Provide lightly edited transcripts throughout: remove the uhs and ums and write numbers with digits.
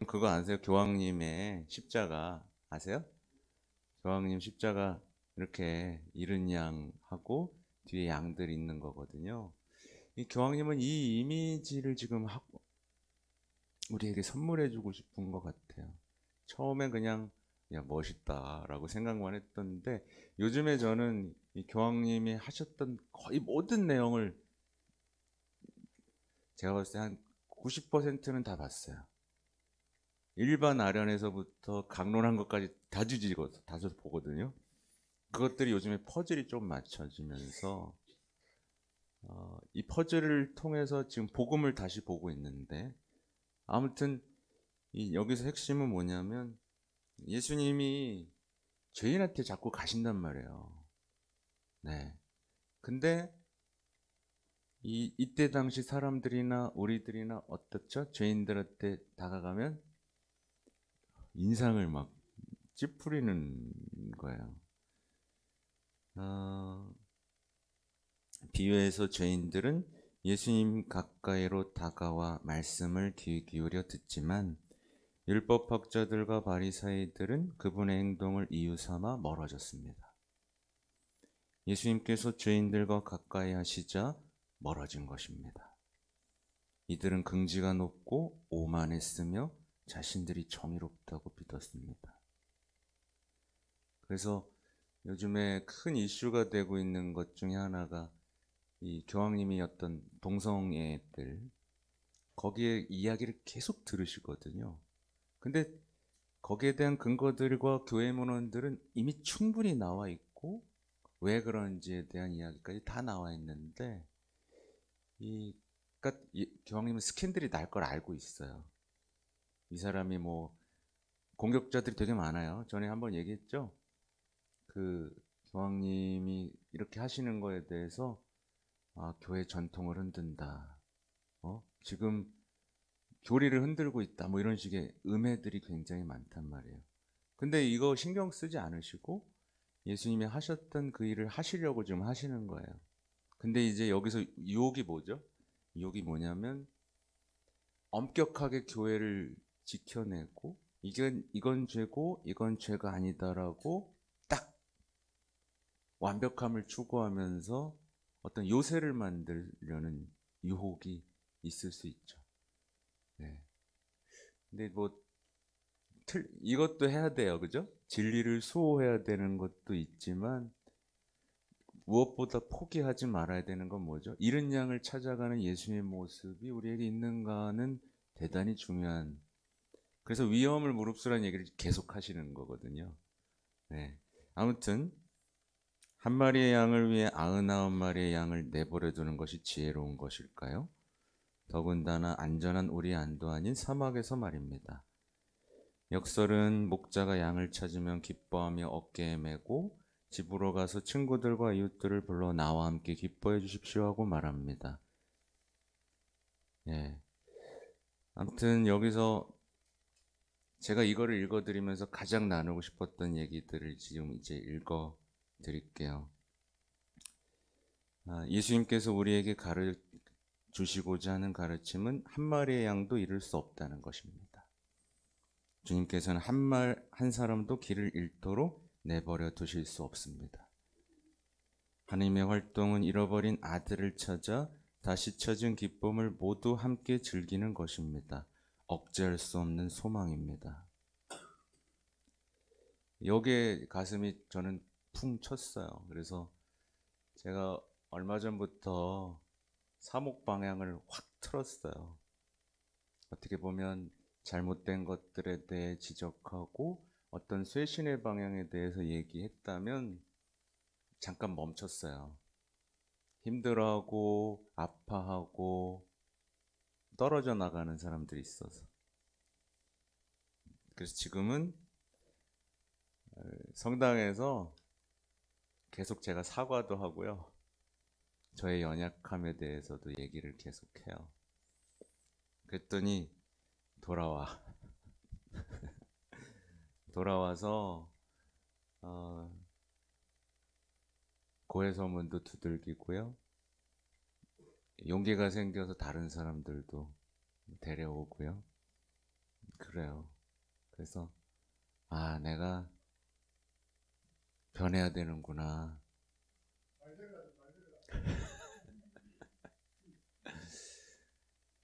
그거 아세요? 교황님의 십자가 아세요? 교황님 십자가 이렇게 이른 양하고 뒤에 양들 있는 거거든요. 이 교황님은 이 이미지를 지금 우리에게 선물해주고 싶은 것 같아요. 처음엔 그냥 야 멋있다라고 생각만 했던데 요즘에 저는 이 교황님이 하셨던 거의 모든 내용을 제가 봤을 때 한 90%는 다 봤어요. 일반 아련에서부터 강론한 것까지 다 뒤지고 다 보거든요. 그것들이 요즘에 퍼즐이 좀 맞춰지면서 이 퍼즐을 통해서 지금 복음을 다시 보고 있는데 아무튼 여기서 핵심은 뭐냐면 예수님이 죄인한테 자꾸 가신단 말이에요. 네. 근데 이때 당시 사람들이나 우리들이나 어떻죠? 죄인들한테 다가가면 인상을 막 찌푸리는 거예요. 어, 비유에서 죄인들은 예수님 가까이로 다가와 말씀을 귀 기울여 듣지만 율법학자들과 바리사이들은 그분의 행동을 이유 삼아 멀어졌습니다. 예수님께서 죄인들과 가까이 하시자 멀어진 것입니다. 이들은 긍지가 높고 오만했으며 자신들이 정의롭다고 믿었습니다. 그래서 요즘에 큰 이슈가 되고 있는 것 중에 하나가 이 교황님이 어떤 동성애들 거기에 이야기를 계속 들으시거든요. 근데 거기에 대한 근거들과 교회 문헌들은 이미 충분히 나와 있고 왜 그런지에 대한 이야기까지 다 나와 있는데 그러니까 교황님은 스캔들이 날 걸 알고 있어요. 이 사람이 뭐 공격자들이 되게 많아요. 전에 한번 얘기했죠. 그 교황님이 이렇게 하시는 거에 대해서 교회 전통을 흔든다. 지금 교리를 흔들고 있다. 뭐 이런 식의 음해들이 굉장히 많단 말이에요. 근데 이거 신경 쓰지 않으시고 예수님이 하셨던 그 일을 하시려고 지금 하시는 거예요. 근데 이제 여기서 유혹이 뭐죠? 유혹이 뭐냐면 엄격하게 교회를 지켜내고 이건 죄고 이건 죄가 아니다라고 딱 완벽함을 추구하면서 어떤 요새를 만들려는 유혹이 있을 수 있죠. 네. 근데 뭐 이것도 해야 돼요, 그죠? 진리를 수호해야 되는 것도 있지만 무엇보다 포기하지 말아야 되는 건 뭐죠? 이른 양을 찾아가는 예수님의 모습이 우리에게 있는가는 대단히 중요한. 그래서 위험을 무릅쓰라는 얘기를 계속 하시는 거거든요. 네. 아무튼 한 마리의 양을 위해 99마리의 양을 내버려 두는 것이 지혜로운 것일까요? 더군다나 안전한 우리 안도 아닌 사막에서 말입니다. 역설은 목자가 양을 찾으면 기뻐하며 어깨에 메고 집으로 가서 친구들과 이웃들을 불러 나와 함께 기뻐해 주십시오 하고 말합니다. 예. 아무튼 여기서 제가 이거를 읽어드리면서 가장 나누고 싶었던 얘기들을 지금 이제 읽어 드릴게요. 예수님께서 우리에게 주시고자 하는 가르침은 한 마리의 양도 잃을 수 없다는 것입니다. 주님께서는 한 사람도 길을 잃도록 내버려 두실 수 없습니다. 하나님의 활동은 잃어버린 아들을 찾아 다시 찾은 기쁨을 모두 함께 즐기는 것입니다. 억제할 수 없는 소망입니다. 여기에 가슴이 저는 쿵 쳤어요. 그래서 제가 얼마 전부터 사목 방향을 확 틀었어요. 어떻게 보면 잘못된 것들에 대해 지적하고 어떤 쇄신의 방향에 대해서 얘기했다면 잠깐 멈췄어요. 힘들어하고 아파하고 떨어져 나가는 사람들이 있어서. 그래서 지금은 성당에서 계속 제가 사과도 하고요. 저의 연약함에 대해서도 얘기를 계속해요. 그랬더니 돌아와서 고해서문도 두들기고요. 용기가 생겨서 다른 사람들도 데려오고요. 그래요. 그래서 아, 내가 변해야 되는구나.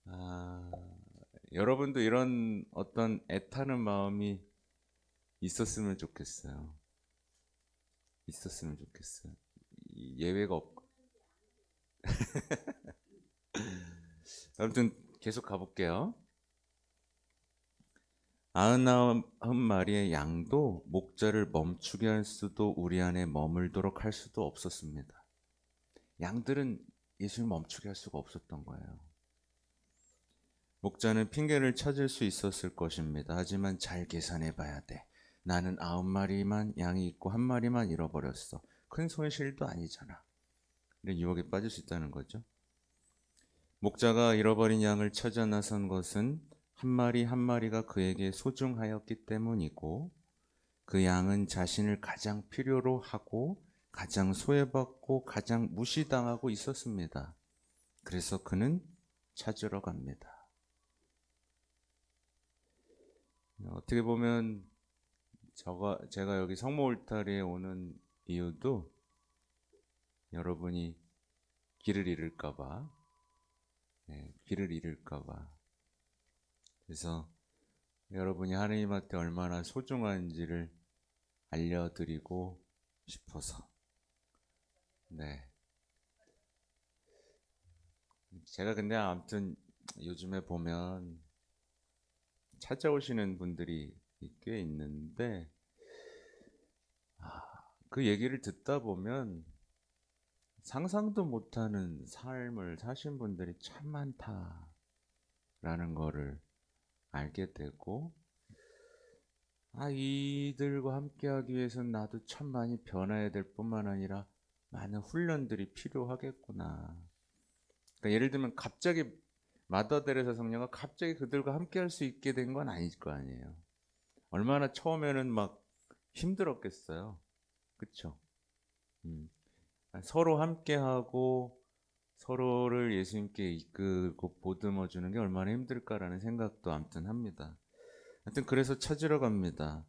아, 여러분도 이런 어떤 애타는 마음이 있었으면 좋겠어요. 있었으면 좋겠어요. 예외가 없고. 아무튼 계속 가볼게요. 99마리의 양도 목자를 멈추게 할 수도 우리 안에 머물도록 할 수도 없었습니다. 양들은 예수를 멈추게 할 수가 없었던 거예요. 목자는 핑계를 찾을 수 있었을 것입니다. 하지만 잘 계산해 봐야 돼. 나는 9마리만 양이 있고 1마리만 잃어버렸어. 큰 손실도 아니잖아. 이런 유혹에 빠질 수 있다는 거죠. 목자가 잃어버린 양을 찾아 나선 것은 한 마리 한 마리가 그에게 소중하였기 때문이고, 그 양은 자신을 가장 필요로 하고 가장 소외받고 가장 무시당하고 있었습니다. 그래서 그는 찾으러 갑니다. 어떻게 보면 제가 여기 성모 울타리에 오는 이유도 여러분이 길을 잃을까봐, 길을 잃을까봐. 그래서 여러분이 하느님한테 얼마나 소중한지를 알려드리고 싶어서. 네. 제가 근데 아무튼 요즘에 보면 찾아오시는 분들이 꽤 있는데, 그 얘기를 듣다 보면 상상도 못하는 삶을 사신 분들이 참 많다라는 거를 알게 되고, 이들과 함께하기 위해서는 나도 참 많이 변화해야 될 뿐만 아니라 많은 훈련들이 필요하겠구나. 그러니까 예를 들면 갑자기 마더 데레사 성녀가 갑자기 그들과 함께할 수 있게 된 건 아닐 거 아니에요. 얼마나 처음에는 막 힘들었겠어요. 그쵸? 음. 서로 함께하고 서로를 예수님께 이끌고 보듬어 주는 게 얼마나 힘들까라는 생각도 아무튼 합니다. 하여튼 그래서 찾으러 갑니다.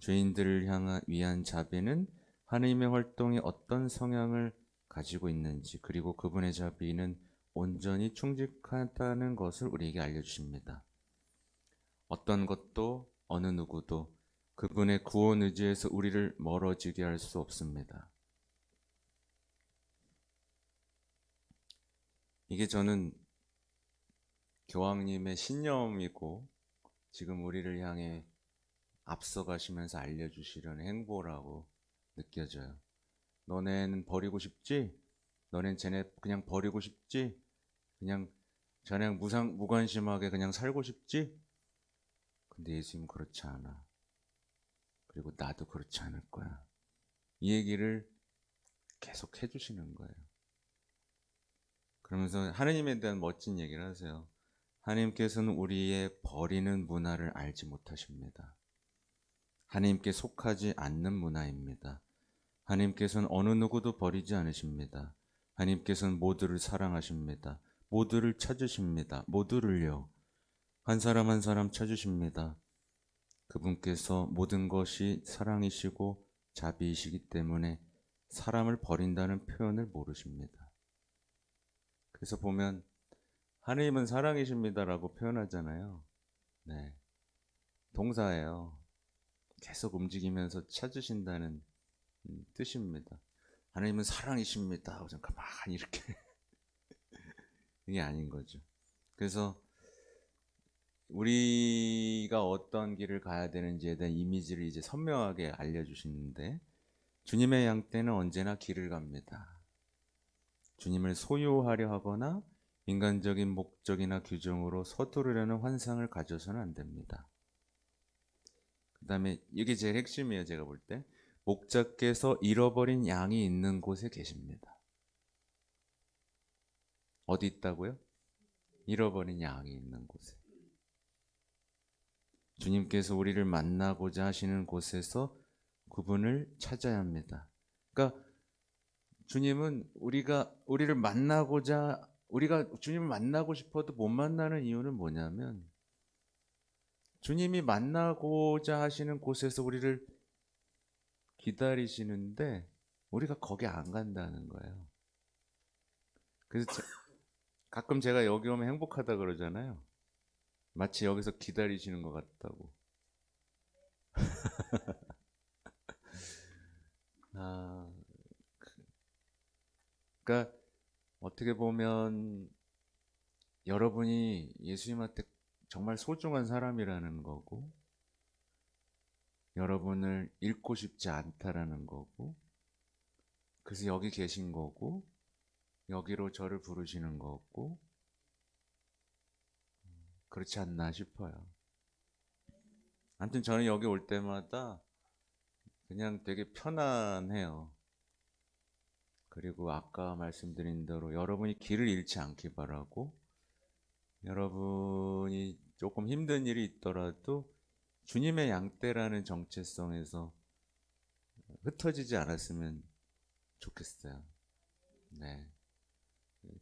죄인들을 위한 자비는 하나님의 활동이 어떤 성향을 가지고 있는지, 그리고 그분의 자비는 온전히 충직하다는 것을 우리에게 알려주십니다. 어떤 것도 어느 누구도 그분의 구원 의지에서 우리를 멀어지게 할 수 없습니다. 이게 저는 교황님의 신념이고 지금 우리를 향해 앞서가시면서 알려주시려는 행보라고 느껴져요. 너네는 버리고 싶지? 너넨 쟤네 그냥 버리고 싶지? 그냥 저냥 무관심하게 그냥 살고 싶지? 근데 예수님 그렇지 않아. 그리고 나도 그렇지 않을 거야. 이 얘기를 계속 해주시는 거예요. 그러면서 하느님에 대한 멋진 얘기를 하세요. 하나님께서는 우리의 버리는 문화를 알지 못하십니다. 하나님께 속하지 않는 문화입니다. 하나님께서는 어느 누구도 버리지 않으십니다. 하나님께서는 모두를 사랑하십니다. 모두를 찾으십니다. 모두를요. 한 사람 한 사람 찾으십니다. 그분께서 모든 것이 사랑이시고 자비이시기 때문에 사람을 버린다는 표현을 모르십니다. 그래서 보면 하나님은 사랑이십니다라고 표현하잖아요. 네, 동사예요. 계속 움직이면서 찾으신다는 뜻입니다. 하나님은 사랑이십니다 하고 좀 가만히 이렇게 이게 아닌 거죠. 그래서 우리가 어떤 길을 가야 되는지에 대한 이미지를 이제 선명하게 알려주시는데, 주님의 양 떼는 언제나 길을 갑니다. 주님을 소유하려 하거나 인간적인 목적이나 규정으로 서두르려는 환상을 가져서는 안 됩니다. 그 다음에 이게 제일 핵심이에요. 제가 볼 때 목자께서 잃어버린 양이 있는 곳에 계십니다. 어디 있다고요? 잃어버린 양이 있는 곳에. 주님께서 우리를 만나고자 하시는 곳에서 그분을 찾아야 합니다. 그러니까 주님은 우리를 만나고자, 우리가 주님을 만나고 싶어도 못 만나는 이유는 뭐냐면 주님이 만나고자 하시는 곳에서 우리를 기다리시는데 우리가 거기 안 간다는 거예요. 그래서 가끔 제가 여기 오면 행복하다 그러잖아요. 마치 여기서 기다리시는 것 같다고. 아, 그러니까 어떻게 보면 여러분이 예수님한테 정말 소중한 사람이라는 거고, 여러분을 잃고 싶지 않다라는 거고, 그래서 여기 계신 거고, 여기로 저를 부르시는 거고, 그렇지 않나 싶어요. 아무튼 저는 여기 올 때마다 그냥 되게 편안해요. 그리고 아까 말씀드린 대로 여러분이 길을 잃지 않기 바라고, 여러분이 조금 힘든 일이 있더라도 주님의 양떼라는 정체성에서 흩어지지 않았으면 좋겠어요. 네.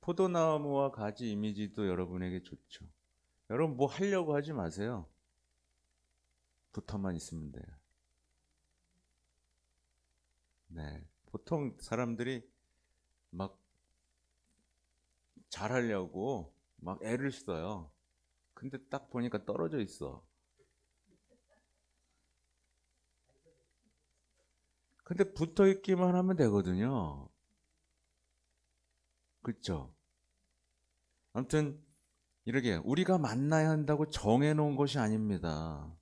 포도나무와 가지 이미지도 여러분에게 좋죠. 여러분 뭐 하려고 하지 마세요. 붙어만 있으면 돼요. 네. 보통 사람들이 막 잘하려고 막 애를 써요. 근데 딱 보니까 떨어져 있어. 근데 붙어 있기만 하면 되거든요. 그렇죠? 아무튼 이렇게 우리가 만나야 한다고 정해놓은 것이 아닙니다.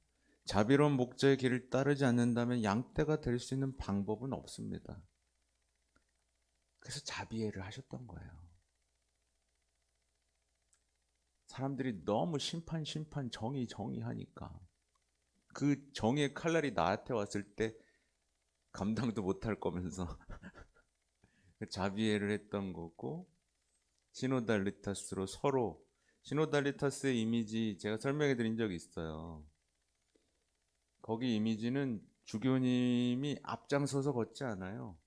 자비로운 목자의 길을 따르지 않는다면 양떼가 될 수 있는 방법은 없습니다. 그래서 자비회를 하셨던 거예요. 사람들이 너무 심판 정의 하니까 그 정의의 칼날이 나한테 왔을 때 감당도 못할 거면서 자비회를 했던 거고, 시노달리타스로 서로, 시노달리타스의 이미지 제가 설명해 드린 적이 있어요. 거기 이미지는 주교님이 앞장서서 걷지 않아요.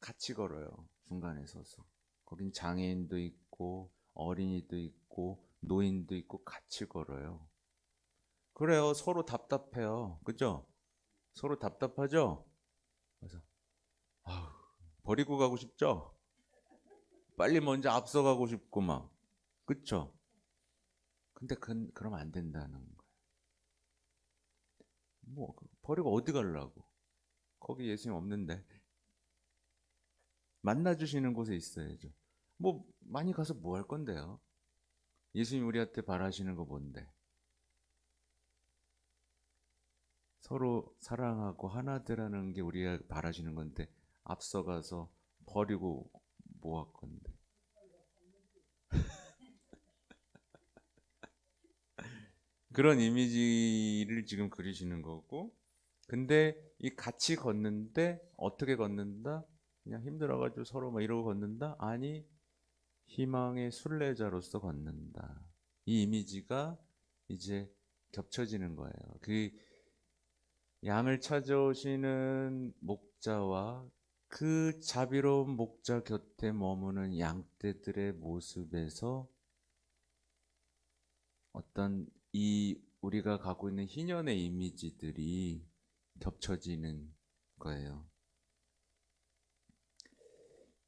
같이 걸어요. 중간에 서서. 거긴 장애인도 있고 어린이도 있고 노인도 있고 같이 걸어요. 그래요. 서로 답답해요. 그죠? 서로 답답하죠? 그래서 아우, 버리고 가고 싶죠? 빨리 먼저 앞서가고 싶고 막. 그쵸? 근데 그러면 안 된다는 거예요. 뭐 버리고 어디 가려고? 거기 예수님 없는데. 만나 주시는 곳에 있어야죠. 뭐 많이 가서 뭐 할 건데요? 예수님 우리한테 바라시는 거 뭔데? 서로 사랑하고 하나 되라는 게 우리가 바라시는 건데 앞서가서 버리고 뭐 할 건데? 그런 이미지를 지금 그리시는 거고, 근데 이 같이 걷는데 어떻게 걷는다? 그냥 힘들어가지고 서로 막 이러고 걷는다? 아니, 희망의 순례자로서 걷는다. 이 이미지가 이제 겹쳐지는 거예요. 그 양을 찾아오시는 목자와 그 자비로운 목자 곁에 머무는 양떼들의 모습에서 어떤 이 우리가 갖고 있는 희년의 이미지들이 겹쳐지는 거예요.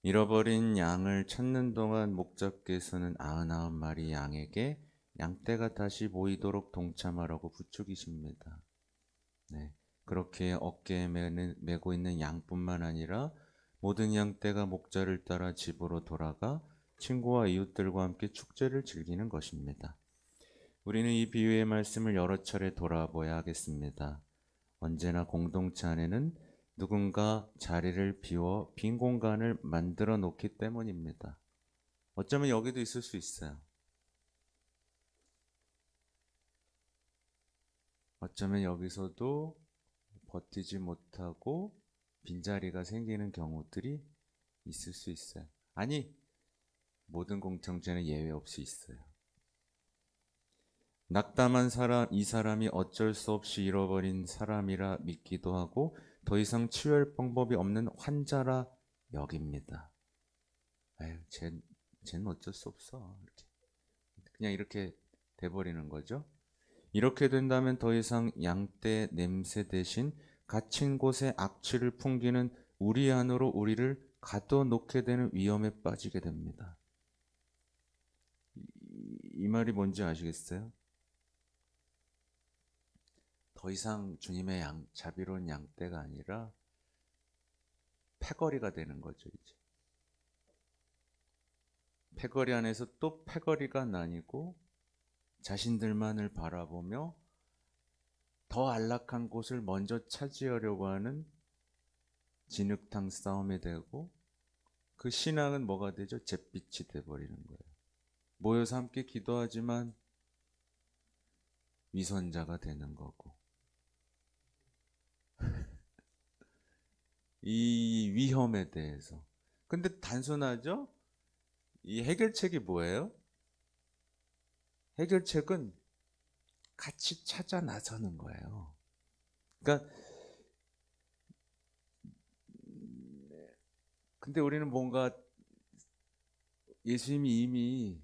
잃어버린 양을 찾는 동안 목자께서는 99마리 양에게 양떼가 다시 모이도록 동참하라고 부추기십니다. 네, 그렇게 어깨에 메고 있는 양뿐만 아니라 모든 양떼가 목자를 따라 집으로 돌아가 친구와 이웃들과 함께 축제를 즐기는 것입니다. 우리는 이 비유의 말씀을 여러 차례 돌아보아야 하겠습니다. 언제나 공동체 안에는 누군가 자리를 비워 빈 공간을 만들어 놓기 때문입니다. 어쩌면 여기도 있을 수 있어요. 어쩌면 여기서도 버티지 못하고 빈자리가 생기는 경우들이 있을 수 있어요. 아니, 모든 공동체는 예외 없이 있어요. 낙담한 사람, 이 사람이 어쩔 수 없이 잃어버린 사람이라 믿기도 하고 더 이상 치유할 방법이 없는 환자라 여깁니다. 아유, 쟤는 어쩔 수 없어. 그냥 이렇게 돼버리는 거죠. 이렇게 된다면 더 이상 양떼 냄새 대신 갇힌 곳에 악취를 풍기는 우리 안으로 우리를 가둬놓게 되는 위험에 빠지게 됩니다. 이 말이 뭔지 아시겠어요? 더 이상 주님의 자비로운 양떼가 아니라 패거리가 되는 거죠. 이제 패거리 안에서 또 패거리가 나뉘고 자신들만을 바라보며 더 안락한 곳을 먼저 차지하려고 하는 진흙탕 싸움이 되고, 그 신앙은 뭐가 되죠? 잿빛이 돼버리는 거예요. 모여서 함께 기도하지만 위선자가 되는 거고. 이 위험에 대해서. 근데 단순하죠? 이 해결책이 뭐예요? 해결책은 같이 찾아 나서는 거예요. 그러니까 근데 우리는 뭔가 예수님이 이미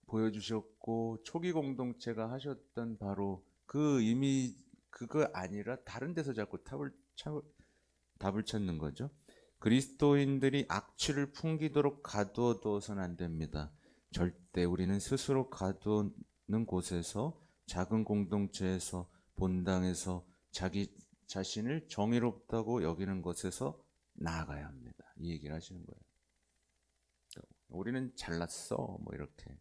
보여주셨고 초기 공동체가 하셨던 바로 그 이미 그거 아니라 다른 데서 자꾸 답을 찾는 거죠. 그리스도인들이 악취를 풍기도록 가두어둬서는 안 됩니다. 절대 우리는 스스로 가두는 곳에서, 작은 공동체에서, 본당에서 자기 자신을 정의롭다고 여기는 것에서 나아가야 합니다. 이 얘기를 하시는 거예요. 우리는 잘났어 뭐 이렇게.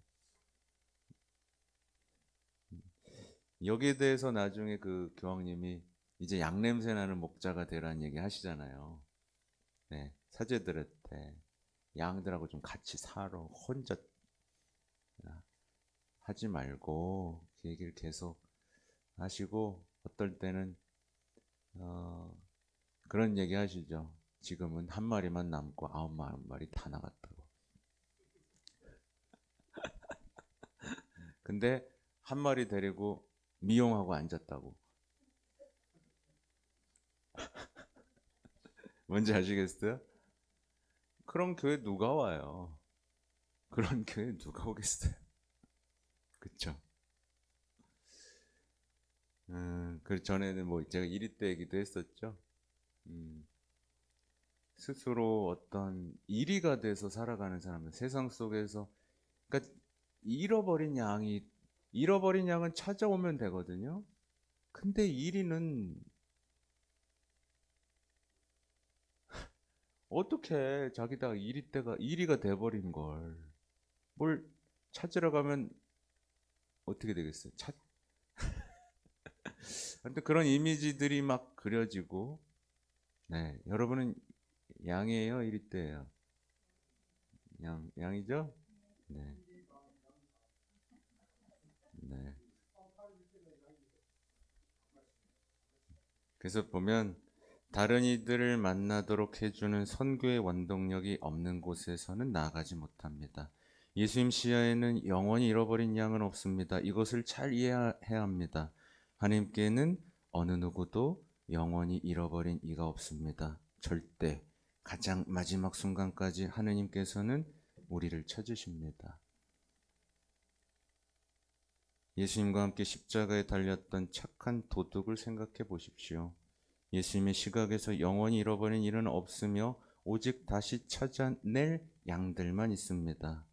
여기에 대해서 나중에 그 교황님이 이제 양냄새 나는 목자가 되라는 얘기 하시잖아요. 네, 사제들한테 양들하고 좀 같이 살아, 혼자 하지 말고 그 얘기를 계속 하시고, 어떨 때는 그런 얘기 하시죠. 지금은 한 마리만 남고 9마리 다 나갔다고. 근데 한 마리 데리고 미용하고 앉았다고. 뭔지 아시겠어요? 그런 교회 누가 와요? 그런 교회 누가 오겠어요? 그쵸? 그 전에는 뭐 제가 1위 때 얘기도 했었죠. 스스로 어떤 1위가 돼서 살아가는 사람은 세상 속에서, 그러니까 잃어버린 양은 찾아오면 되거든요. 근데 1위는 어떻게 자기가 1위가 돼버린 걸 뭘 찾으러 가면 어떻게 되겠어요? 근데 그런 이미지들이 막 그려지고, 네, 여러분은 양이에요, 1위 때예요? 양이죠? 네. 네. 그래서 보면 다른 이들을 만나도록 해주는 선교의 원동력이 없는 곳에서는 나아가지 못합니다. 예수님 시야에는 영원히 잃어버린 양은 없습니다. 이것을 잘 이해해야 합니다. 하나님께는 어느 누구도 영원히 잃어버린 이가 없습니다. 절대 가장 마지막 순간까지 하느님께서는 우리를 찾으십니다. 예수님과 함께 십자가에 달렸던 착한 도둑을 생각해 보십시오. 예수님의 시각에서 영원히 잃어버린 일은 없으며 오직 다시 찾아낼 양들만 있습니다.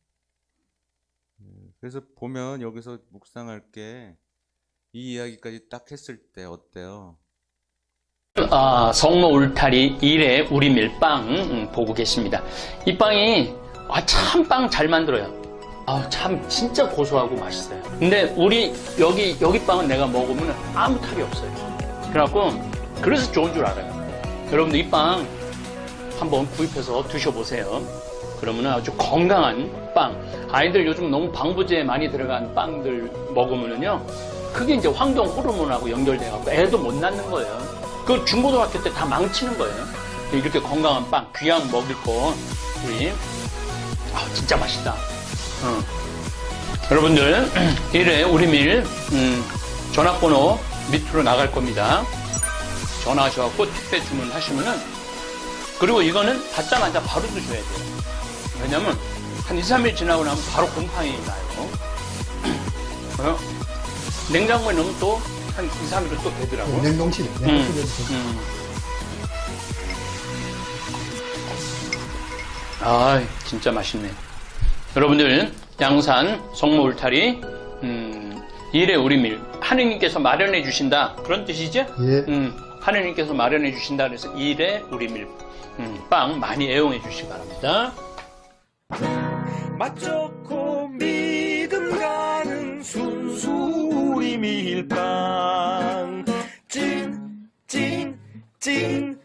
그래서 보면 여기서 묵상할 게, 이 이야기까지 딱 했을 때 어때요? 성로 울타리 1회 우리 밀빵 보고 계십니다. 이 빵이 참 빵 잘 만들어요. 참 진짜 고소하고 맛있어요. 근데 우리 여기 빵은 내가 먹으면 아무 탈이 없어요. 그래서 좋은 줄 알아요. 여러분들 이 빵 한번 구입해서 드셔보세요. 그러면 아주 건강한 빵. 아이들 요즘 너무 방부제 많이 들어간 빵들 먹으면요, 그게 이제 황동 호르몬하고 연결돼갖고 애도 못 낳는 거예요. 그 중고등학교 때 다 망치는 거예요. 이렇게 건강한 빵, 귀한 먹을 거, 우리 진짜 맛있다. 여러분들 1회 우리 밀 전화번호 밑으로 나갈 겁니다. 전화하셔갖고 택배 주문하시면은, 그리고 이거는 받자마자 바로 드셔야 돼요. 왜냐면 한 2, 3일 지나고 나면 바로 곰팡이 나요. 냉장고에 넣으면 또 한 2, 3일은 또 되더라고. 냉동실에. 아, 진짜 맛있네. 여러분들, 양산 성모 울타리, 일의 우리밀, 하느님께서 마련해 주신다. 그런 뜻이죠? 예. 하느님께서 마련해 주신다. 그래서 일의 우리밀, 빵 많이 애용해 주시기 바랍니다. 맛 좋고 믿음 가는 순수 우리 밀빵 찐